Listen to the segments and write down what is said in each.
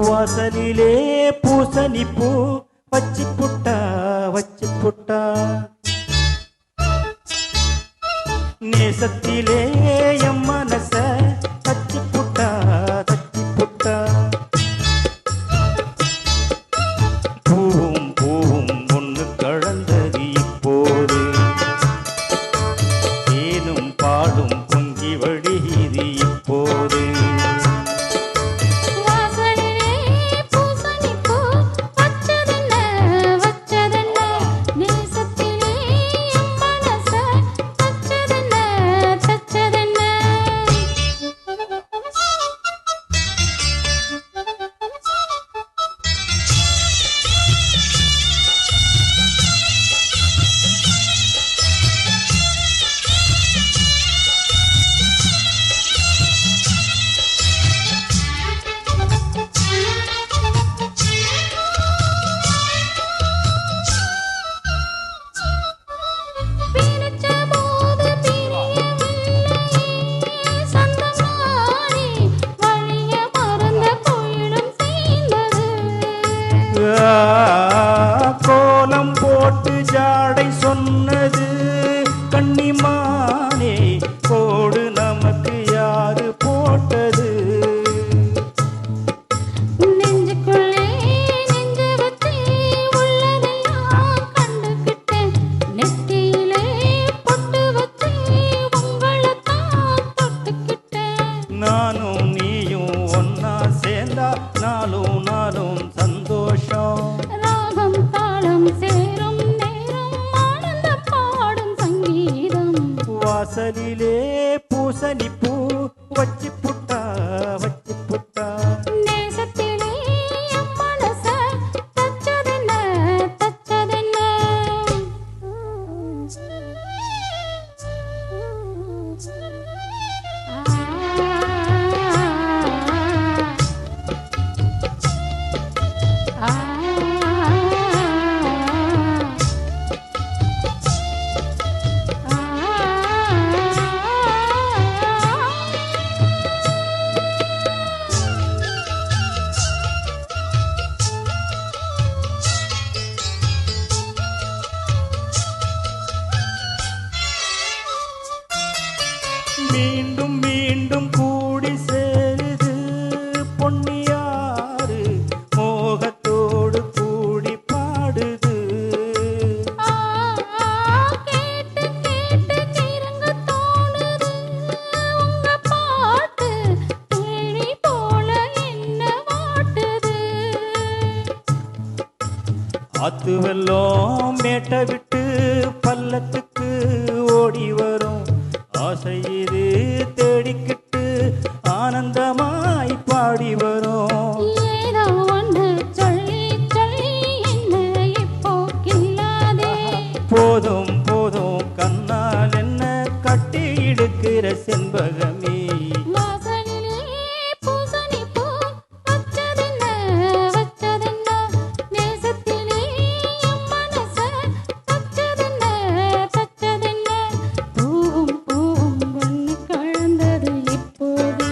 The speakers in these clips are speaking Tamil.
வாசலிலே பூசணி பூ வச்சு புட்டா நேசத்திலே எம் மனச தச்சு புட்டா பூவும் பூவும் ஒன்று கலந்தது இப்போது ஏனும் பாடும் பொங்கி வழியுது இப்போது கோலம் போட்டு ஜாடை சொன்னது கன்னிமானே கோடு நமக்கு யாரு போட்டது நெஞ்சுக்குள்ளே நெஞ்சு வச்சு உள்ளதையும் கண்டுகிட்டேன் நெத்தியிலே பொட்டு வச்சு உங்களைத்தான் தொட்டுக்கிட்டேன் நானும் நீயும் ஒன்னா சேர்ந்தா நாளும் சந்தோஷம் ராகம் தாளம் சேரும் நேரம் ஆனந்தம் பாடும் சங்கீதம் வாசலிலே பூசணி பூ வச்சு புட்டா நேசத்திலே என் மனச தச்சதென்ன மீண்டும் மீண்டும் கூடி சேருது பொன்னியாறு மோகத்தோடு கூடி பாடுது கேட்டு கிறங்க தோணுது உங்க பாட்டு தேடி போல என்ன வாட்டுது ஆத்து வெள்ளம் மேட்டை விட்டு பள்ளத்துக்கு ஓடி வரும் ஆசை இது தேடிக்கிட்டு ஆனந்தமாய் பாடி வரும் ஏதோ ஒன்று சொல்லி என்ன இப்போ கில்லாதே போதும் கண்ணால் என்ன கட்டி இழுக்கிற செண்பகமே வாசலிலே பூசணி பூ வச்சதென்ன நேசத்திலே என் மனச தச்சதென்ன பூவும் ஒன்று கலந்தது இப்போது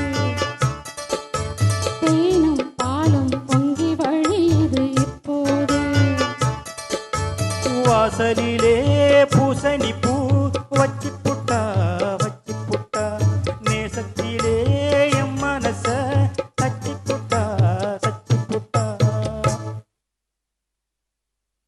தேனும் பாலும் பொங்கி வழியுது இப்போது வாசலிலே பூசணி பூ வச்சு